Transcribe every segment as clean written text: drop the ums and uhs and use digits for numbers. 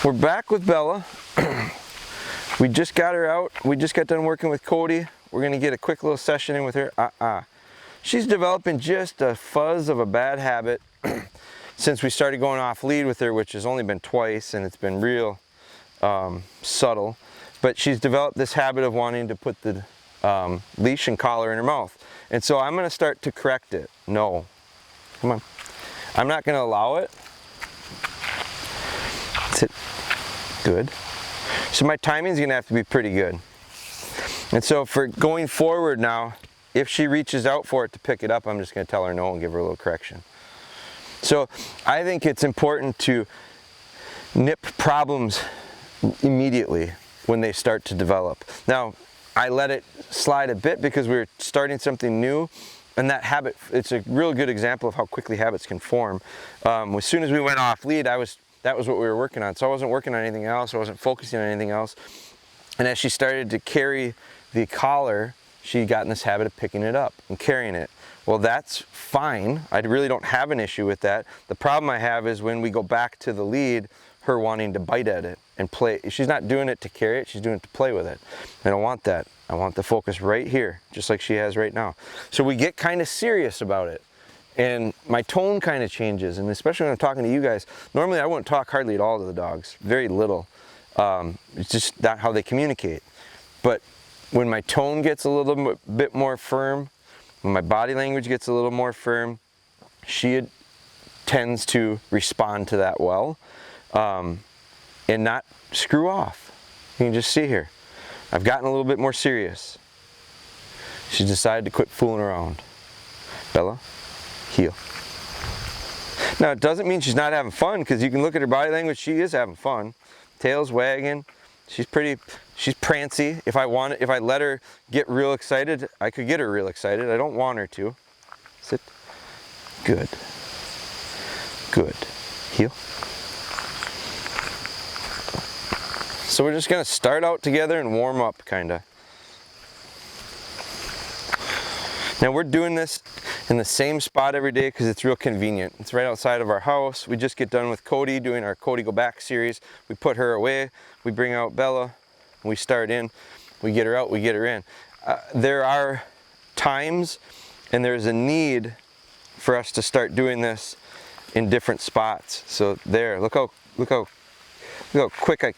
We're back with Bella. We just got her out. We just got done working with Cody. We're gonna get a quick little session in with her. She's developing just a fuzz of a bad habit since we started going off lead with her, which has only been twice, and it's been real subtle. But she's developed this habit of wanting to put the leash and collar in her mouth. And so I'm gonna start to correct it. No, come on. I'm not gonna allow it. Sit. Good. So my timing's gonna have to be pretty good. And so for going forward now, if she reaches out for it to pick it up, I'm just gonna tell her no and give her a little correction. So I think it's important to nip problems immediately when they start to develop. Now, I let it slide a bit because we were starting something new, and that habit, it's a real good example of how quickly habits can form. As soon as we went off lead, that was what we were working on. So I wasn't working on anything else, I wasn't focusing on anything else. And as she started to carry the collar, she got in this habit of picking it up and carrying it. Well, that's fine. I really don't have an issue with that. The problem I have is when we go back to the lead, her wanting to bite at it and play. She's not doing it to carry it, she's doing it to play with it. I don't want that. I want the focus right here, just like she has right now. So we get kind of serious about it. And my tone kind of changes, and especially when I'm talking to you guys. Normally I wouldn't talk hardly at all to the dogs, very little. It's just not how they communicate. But when my tone gets a little bit more firm, when my body language gets a little more firm, she tends to respond to that well, and not screw off. You can just see here. I've gotten a little bit more serious. She's decided to quit fooling around. Bella, heel. Now it doesn't mean she's not having fun, because you can look at her body language, she is having fun. Tail's wagging, she's prancy. If I let her get real excited, I could get her real excited. I don't want her to. Sit. Good. Good. Heel. So we're just gonna start out together and warm up, kinda. Now we're doing this in the same spot every day because it's real convenient. It's right outside of our house. We just get done with Cody doing our Cody Go Back series. We put her away, we bring out Bella, we start in, we get her out, we get her in. There are times and there's a need for us to start doing this in different spots. So there, look how quick I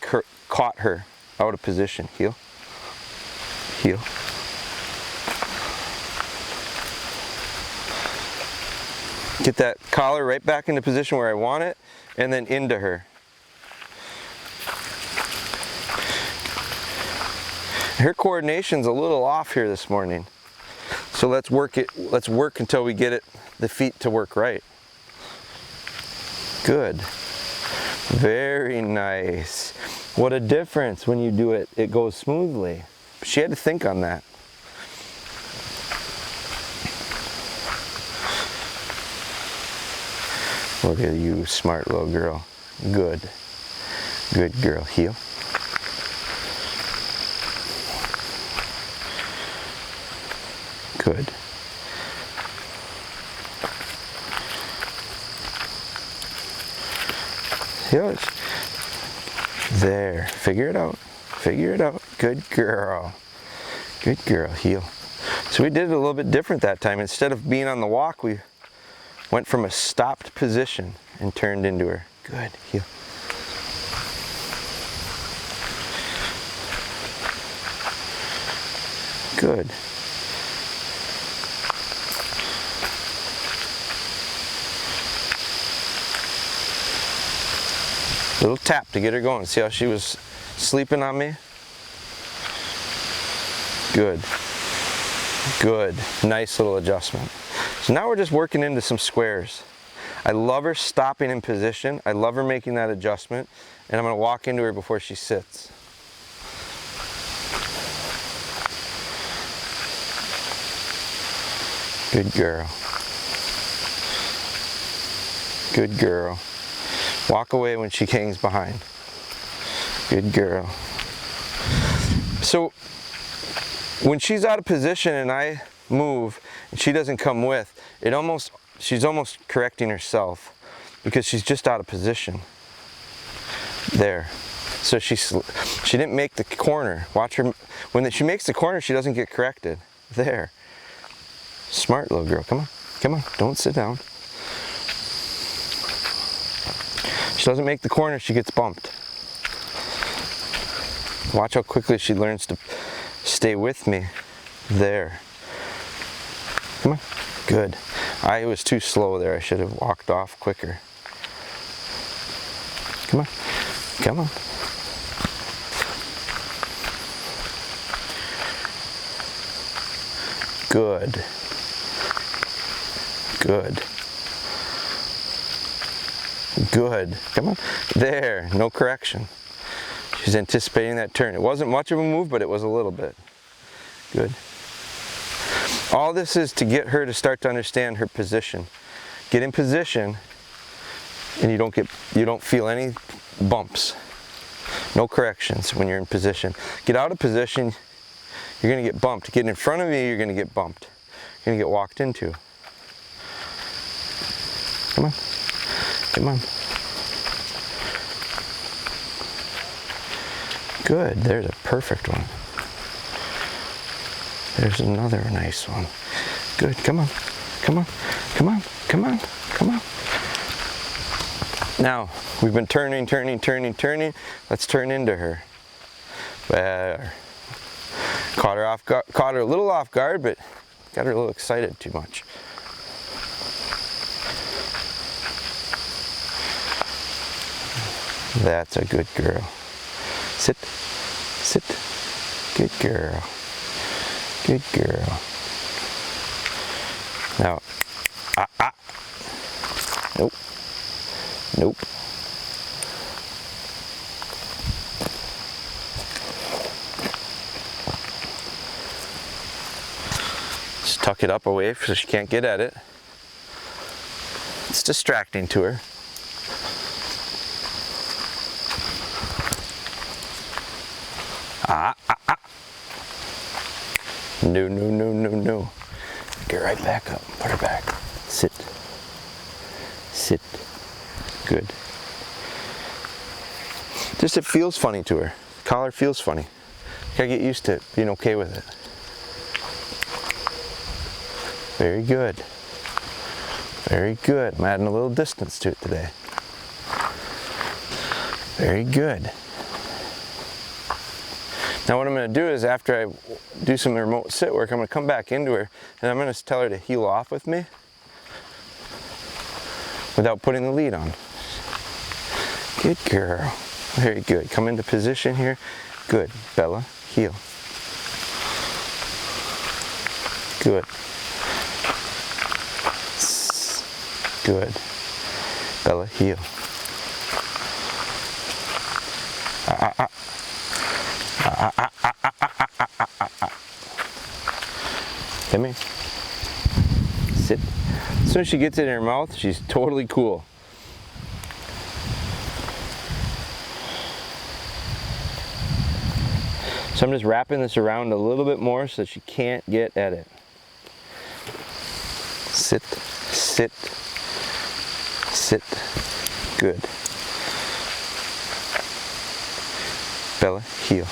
caught her out of position. Heel, heel. Get that collar right back into position where I want it, and then into her. Her coordination's a little off here this morning. So let's work until we get the feet to work right. Good. Very nice. What a difference when you do it, it goes smoothly. She had to think on that. Look at you, smart little girl. Good. Good girl. Heel. Good. Heel. There. Figure it out. Figure it out. Good girl. Good girl. Heel. So we did it a little bit different that time. Instead of being on the walk, we went from a stopped position and turned into her. Good. Heel. Good. Little tap to get her going. See how she was sleeping on me? Good. Good. Nice little adjustment. So now we're just working into some squares. I love her stopping in position. I love her making that adjustment. And I'm going to walk into her before she sits. Good girl. Good girl. Walk away when she hangs behind. Good girl. So when she's out of position and I move and she doesn't come with, she's almost correcting herself because she's just out of position. There. So she didn't make the corner. Watch her. When she makes the corner, she doesn't get corrected. There. Smart little girl. Come on. Come on. Don't sit down. She doesn't make the corner, she gets bumped. Watch how quickly she learns to stay with me. There. Come on. Good. I was too slow there. I should have walked off quicker. Come on. Come on. Good. Good. Good. Come on. There. No correction. She's anticipating that turn. It wasn't much of a move, but it was a little bit. Good. All this is to get her to start to understand her position. Get in position, and you don't feel any bumps. No corrections when you're in position. Get out of position, you're going to get bumped. Get in front of me, you're going to get bumped. You're going to get walked into. Come on. Come on. Good. There's a perfect one. There's another nice one. Good. Come on. Come on. Come on. Come on. Come on. Now, we've been turning. Let's turn into her. There. Caught her a little off guard, but got her a little excited too much. That's a good girl. Sit. Sit. Good girl. Good girl. Now, Nope. Nope. Just tuck it up away so she can't get at it. It's distracting to her. No, no, no, no, no. Get right back up. Put her back. Sit. Sit. Good. Just it feels funny to her. The collar feels funny. You gotta get used to it, being okay with it. Very good. Very good. I'm adding a little distance to it today. Very good. Now what I'm going to do is after I do some remote sit work, I'm going to come back into her and I'm going to tell her to heel off with me without putting the lead on. Good girl. Very good. Come into position here. Good. Bella, heel. Good. Good. Bella, heel. Come here. Sit. As soon as she gets it in her mouth, she's totally cool. So I'm just wrapping this around a little bit more so that she can't get at it. Sit, sit, sit. Good. Bella, heel.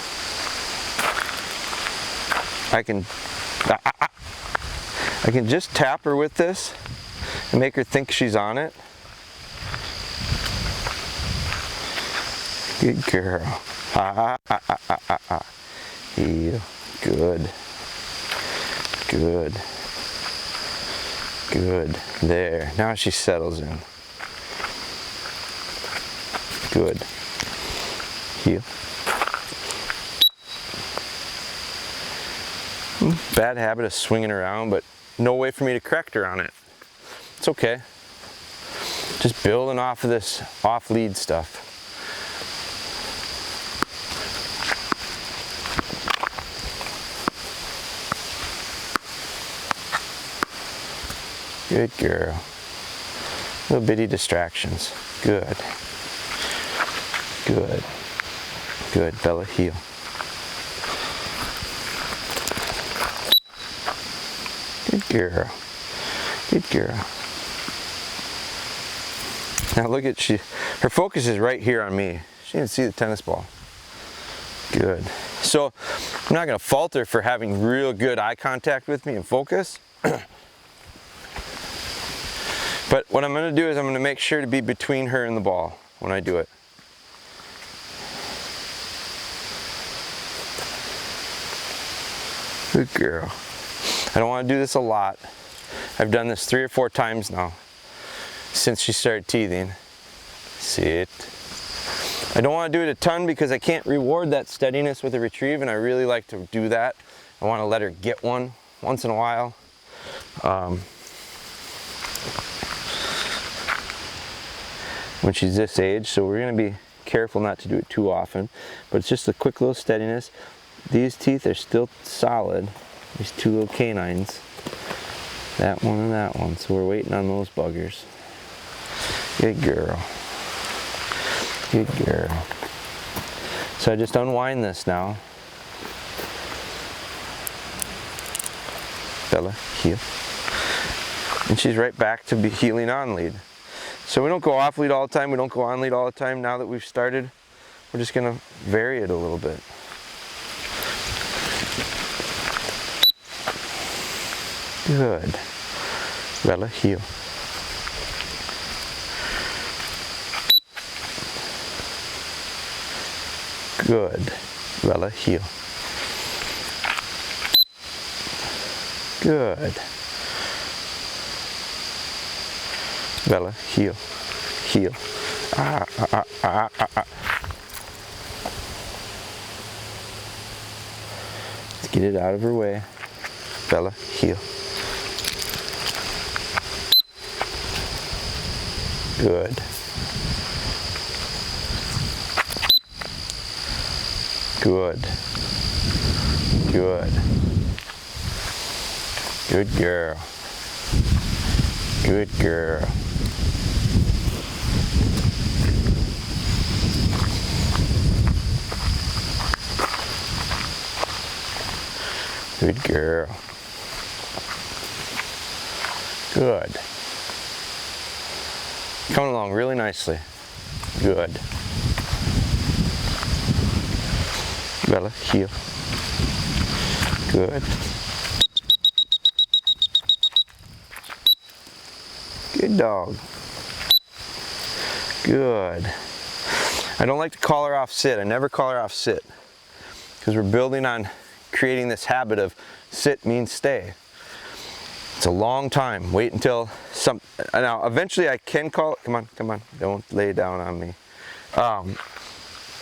I can just tap her with this and make her think she's on it. Good girl. Heel. Good. Good. Good. There. Now she settles in. Good. Heel. Bad habit of swinging around, but no way for me to correct her on it. It's okay. Just building off of this off-lead stuff. Good girl. Little bitty distractions. Good. Good. Good. Bella, heel. Good girl. Good girl. Now look at her focus is right here on me. She didn't see the tennis ball. Good. So I'm not going to fault her for having real good eye contact with me and focus. But what I'm going to do is I'm going to make sure to be between her and the ball when I do it. Good girl. I don't want to do this a lot. I've done this 3 or 4 times now since she started teething. Sit. I don't want to do it a ton because I can't reward that steadiness with a retrieve, and I really like to do that. I want to let her get one once in a while. When she's this age, so we're going to be careful not to do it too often, but it's just a quick little steadiness. These teeth are still solid, these 2 little canines, that one and that one, so we're waiting on those buggers. Good girl. Good girl. So I just unwind this now. Bella, heel. And she's right back to be heeling on lead. So we don't go off lead all the time, we don't go on lead all the time. Now that we've started, we're just gonna vary it a little bit. Good. Bella, heel. Good. Bella, heel. Good. Bella, heel. Heel. Ah, ah, ah, ah, ah, ah. Let's get it out of her way. Bella, heel. Good. Good. Good. Good girl. Good girl. Good girl. Good. Coming along really nicely. Good. Bella, heel. Good. Good dog. Good. I don't like to call her off sit. I never call her off sit because we're building on creating this habit of sit means stay. It's a long time. Wait until now eventually I can call it. Come on, come on. Don't lay down on me.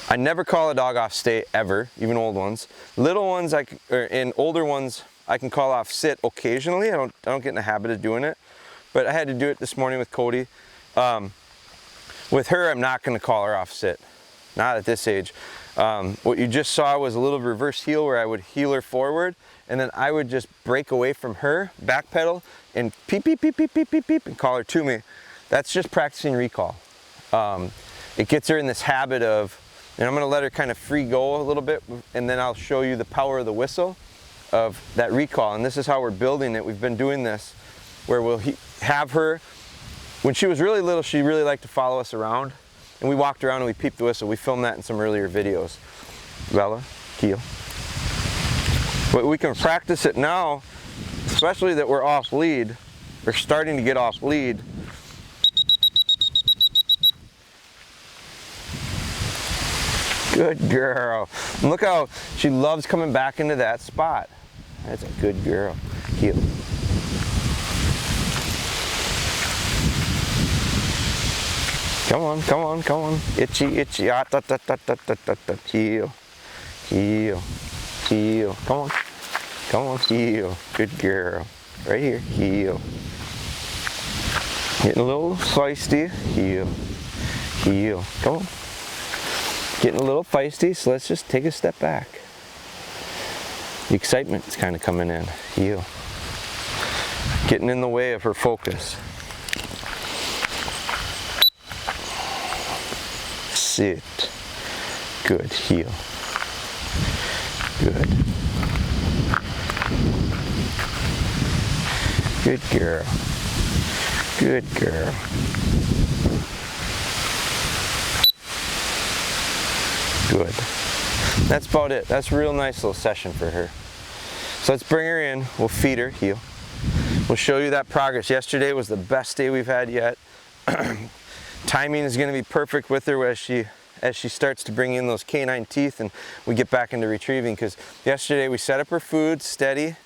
I never call a dog off stay ever, even old ones. Little ones and older ones I can call off sit occasionally. I don't get in the habit of doing it. But I had to do it this morning with Cody. With her, I'm not going to call her off sit. Not at this age. What you just saw was a little reverse heel where I would heel her forward, and then I would just break away from her, backpedal, and peep, peep, peep, peep, peep, peep, peep, and call her to me. That's just practicing recall. It gets her in this habit of, and I'm going to let her kind of free go a little bit, and then I'll show you the power of the whistle of that recall. And this is how we're building it. We've been doing this where we'll have her, when she was really little, she really liked to follow us around, and we walked around and we peeped the whistle. We filmed that in some earlier videos. Bella, heel. But we can practice it now, especially that we're off lead. We're starting to get off lead. Good girl. And look how she loves coming back into that spot. That's a good girl. Heel. Come on, come on, come on. Itchy, itchy. Ah, da, da, da, da, da, da, da. Heel. Heel. Heel. Come on. Come on, heel. Good girl. Right here. Heel. Getting a little feisty. Heel. Heel. Come on. Getting a little feisty, so let's just take a step back. The excitement's kind of coming in. Heel. Getting in the way of her focus. Sit. Good. Heel. Good. Good girl. Good girl. Good. That's about it. That's a real nice little session for her. So let's bring her in. We'll feed her, heel. We'll show you that progress. Yesterday was the best day we've had yet. Timing is going to be perfect with her as she starts to bring in those canine teeth and we get back into retrieving, because yesterday we set up her food steady.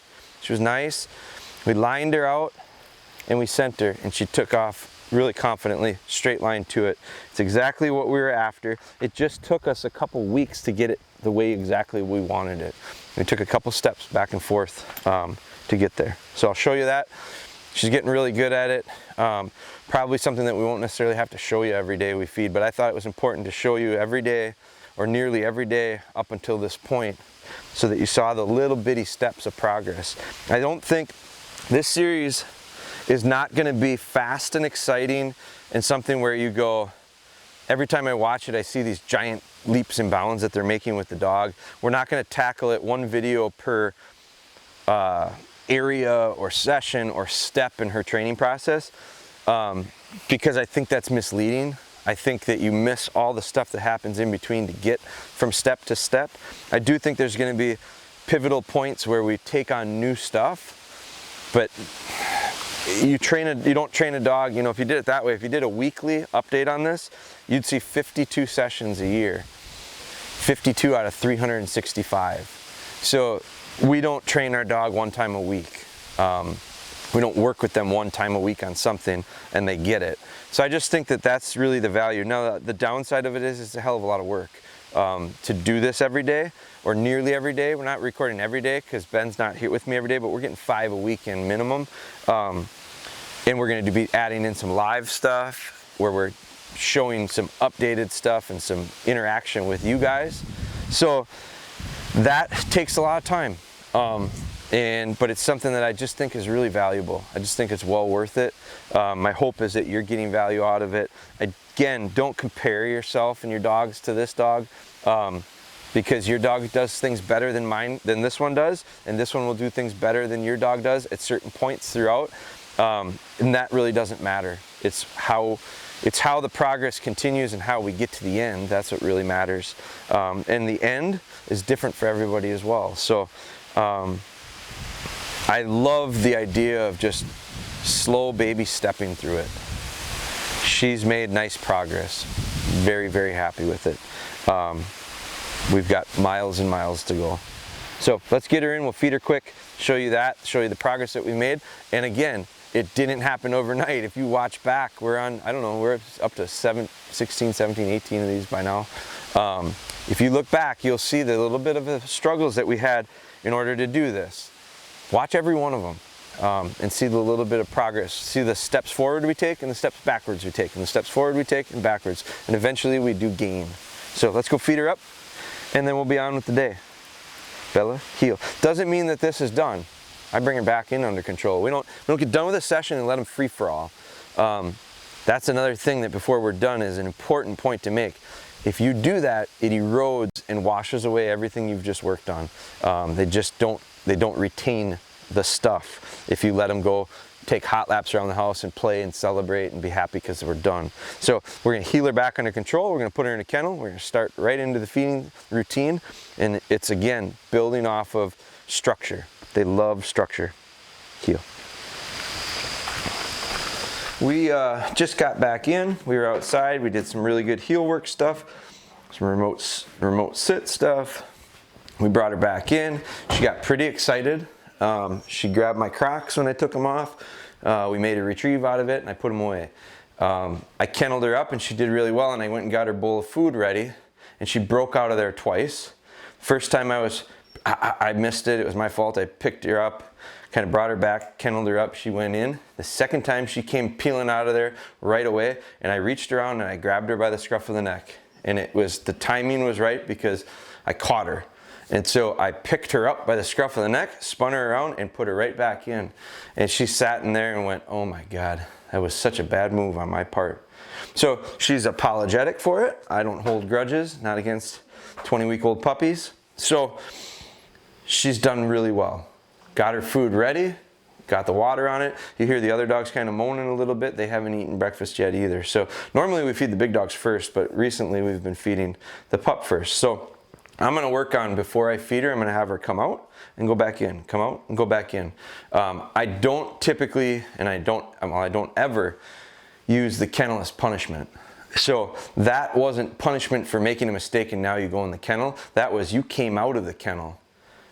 She was nice. We lined her out and we sent her, and she took off really confidently, straight line to it. It's exactly what we were after. It just took us a couple weeks to get it the way exactly we wanted it. We took a couple steps back and forth to get there. So I'll show you that. She's getting really good at it. Probably something that we won't necessarily have to show you every day we feed, but I thought it was important to show you every day, or nearly every day up until this point, so that you saw the little bitty steps of progress. I don't think this series is not going to be fast and exciting and something where you go, every time I watch it, I see these giant leaps and bounds that they're making with the dog. We're not going to tackle it one video per area or session or step in her training process, because I think that's misleading. I think that you miss all the stuff that happens in between to get from step to step. I do think there's going to be pivotal points where we take on new stuff, but you don't train a dog, you know, if you did it that way, if you did a weekly update on this, you'd see 52 sessions a year, 52 out of 365. So we don't train our dog one time a week. We don't work with them one time a week on something and they get it. So I just think that that's really the value. Now the downside of it is it's a hell of a lot of work to do this every day, or nearly every day. We're not recording every day because Ben's not here with me every day, but we're getting 5 a week in minimum. And we're going to be adding in some live stuff where we're showing some updated stuff and some interaction with you guys. So that takes a lot of time. But it's something that I just think is really valuable. I just think it's well worth it. My hope is that you're getting value out of it. Again, don't compare yourself and your dogs to this dog, because your dog does things better than this one does, and this one will do things better than your dog does at certain points throughout. And that really doesn't matter. It's how the progress continues and how we get to the end. That's what really matters. And the end is different for everybody as well. So I love the idea of just slow baby stepping through it. She's made nice progress. Very, very happy with it. We've got miles and miles to go. So let's get her in. We'll feed her quick, show you that, show you the progress that we made. And again, it didn't happen overnight. If you watch back, we're on, I don't know, we're up to 16, 17, 18 of these by now. If you look back, you'll see the little bit of the struggles that we had in order to do this. Watch every one of them and see the little bit of progress. See the steps forward we take and the steps backwards we take, and the steps forward we take and backwards. And eventually we do gain. So let's go feed her up and then we'll be on with the day. Bella, heel. Doesn't mean that this is done. I bring her back in under control. We don't get done with a session and let them free for all. That's another thing that before we're done is an important point to make. If you do that, it erodes and washes away everything you've just worked on. They don't retain the stuff if you let them go take hot laps around the house and play and celebrate and be happy because we're done. So we're going to heel her back under control. We're going to put her in a kennel. We're going to start right into the feeding routine, and it's again building off of structure. They love structure. Heel. We just got back in. We were outside. We did some really good heel work stuff, some remote sit stuff. We brought her back in. She got pretty excited. She grabbed my Crocs when I took them off. We made a retrieve out of it and I put them away. I kenneled her up and she did really well, and I went and got her bowl of food ready, and she broke out of there twice. First time I missed it. It was my fault. I picked her up, kind of brought her back, kenneled her up. She went in. The second time she came peeling out of there right away, and I reached around and I grabbed her by the scruff of the neck. And the timing was right because I caught her. And so I picked her up by the scruff of the neck, spun her around, and put her right back in. And she sat in there and went, oh my God, that was such a bad move on my part. So she's apologetic for it. I don't hold grudges, not against 20-week-old puppies. So she's done really well. Got her food ready, got the water on it. You hear the other dogs kind of moaning a little bit. They haven't eaten breakfast yet either. So normally we feed the big dogs first, but recently we've been feeding the pup first. So I'm gonna work on, before I feed her, I'm gonna have her come out and go back in, come out and go back in. I don't typically, and I don't ever use the kennel as punishment. So that wasn't punishment for making a mistake and now you go in the kennel. That was, you came out of the kennel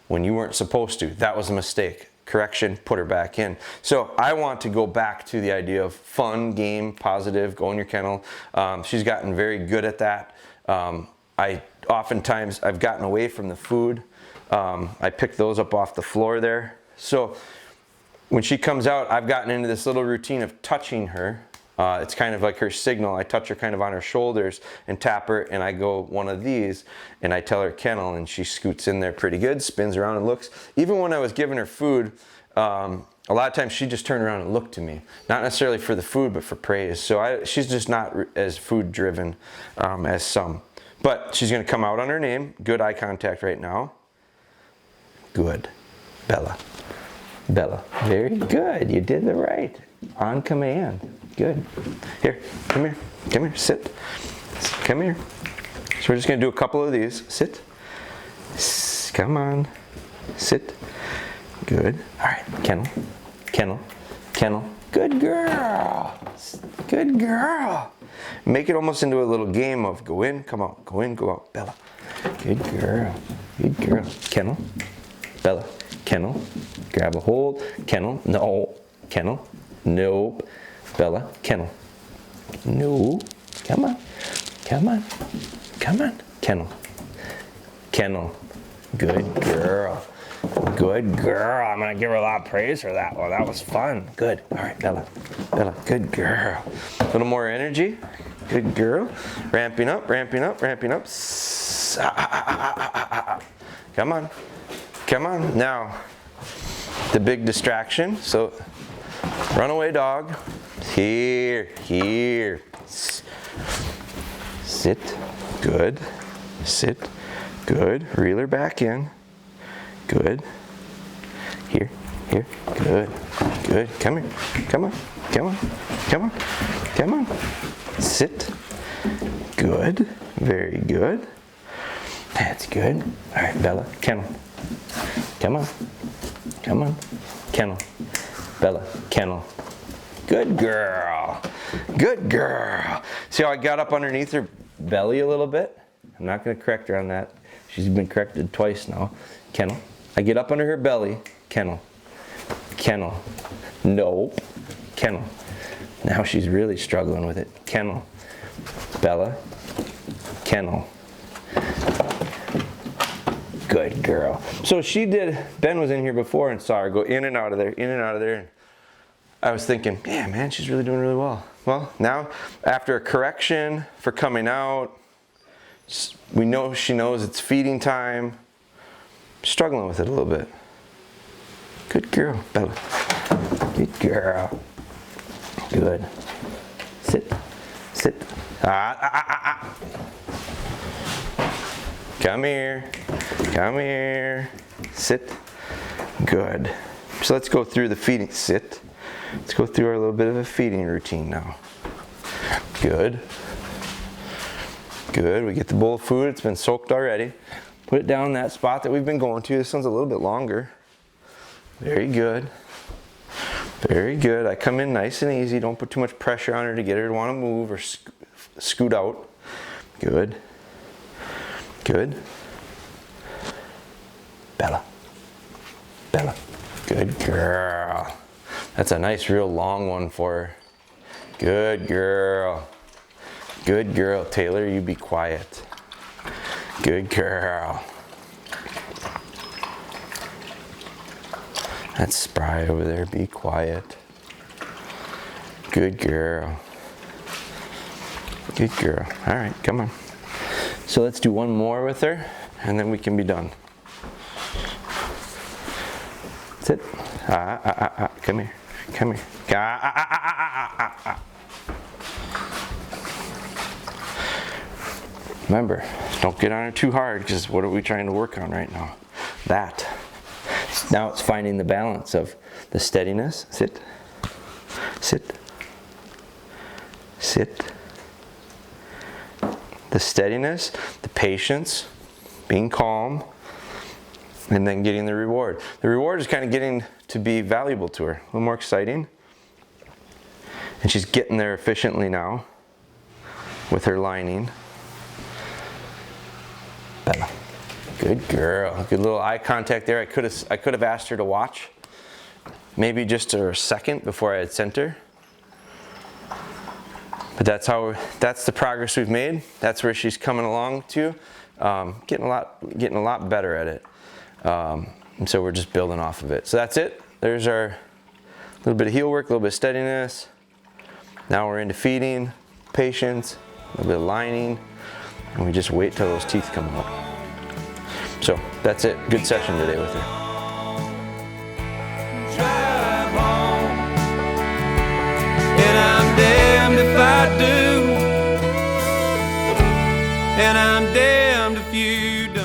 when you weren't supposed to. That was a mistake. Correction, put her back in. So I want to go back to the idea of fun, game, positive, go in your kennel. She's gotten very good at that. Oftentimes I've gotten away from the food. I pick those up off the floor there. So when she comes out, I've gotten into this little routine of touching her. It's kind of like her signal. I touch her kind of on her shoulders and tap her, and I go one of these and I tell her kennel, and she scoots in there pretty good, spins around and looks. Even when I was giving her food, a lot of times she just turned around and looked to me, not necessarily for the food but for praise. So she's just not as food driven as some. But she's going to come out on her name. Good eye contact right now. Good. Bella. Bella. Very good. You did it right. On command. Good. Here. Come here. Come here. Sit. Come here. So we're just going to do a couple of these. Sit. Come on. Sit. Good. All right. Kennel. Kennel. Kennel. Good girl. Good girl. Make it almost into a little game of go in, come out, go in, go out. Bella. Good girl. Good girl. Kennel. Bella. Kennel. Grab a hold. Kennel. No. Kennel. Nope. Bella. Kennel. No. Come on. Come on. Come on. Kennel. Kennel. Good girl. Good girl. I'm going to give her a lot of praise for that one. That was fun. Good. All right, Bella. Bella. Good girl. A little more energy. Good girl. Ramping up, ramping up, ramping up. Come on. Come on. Now, the big distraction. So, runaway dog. Here. Here. Sit. Good. Sit. Good. Reel her back in. Good. Here. Here. Good. Good. Come here. Come on. Come on. Come on. Come on. Sit. Good. Very good. That's good. All right, Bella. Kennel. Come on. Come on. Kennel. Bella. Kennel. Good girl. Good girl. See how I got up underneath her belly a little bit? I'm not going to correct her on that. She's been corrected twice now. Kennel. I get up under her belly. Kennel. Kennel. Nope. Kennel. Now she's really struggling with it. Kennel. Bella. Kennel. Good girl. So she did, Ben was in here before and saw her go in and out of there, in and out of there. And I was thinking, yeah, man, she's really doing really well. Well, now after a correction for coming out, we know she knows it's feeding time. Struggling with it a little bit. Good girl, Bella. Good girl. Good. Sit. Sit. Come here. Come here. Sit. Good. So let's go through the feeding. Sit. Let's go through our little bit of a feeding routine now. Good. Good. We get the bowl of food. It's been soaked already. Put it down in that spot that we've been going to. This one's a little bit longer. Very good. Very good. I come in nice and easy. Don't put too much pressure on her to get her to want to move or scoot out. Good. Good. Bella. Bella. Good girl. That's a nice, real long one for her. Good girl. Good girl. Taylor, you be quiet. Good girl. That's Spry over there. Be quiet. Good girl. Good girl. All right, come on. So let's do one more with her, and then we can be done. Sit. Come here. Come here. Remember, don't get on her too hard, because what are we trying to work on right now? That. Now it's finding the balance of the steadiness. Sit, sit, sit. The steadiness, the patience, being calm, and then getting the reward. The reward is kind of getting to be valuable to her, a little more exciting. And she's getting there efficiently now with her lining. Good girl. Good little eye contact there. I could have asked her to watch, maybe just a second before I had sent her. But that's the progress we've made. That's where she's coming along to, getting a lot better at it. And so we're just building off of it. So that's it. There's our little bit of heel work, a little bit of steadiness. Now we're into feeding, patience, a little bit of lining, and we just wait till those teeth come out. So that's it. Good session today with her. Drive home, and I'm damned if I do, and I'm damned if you don't.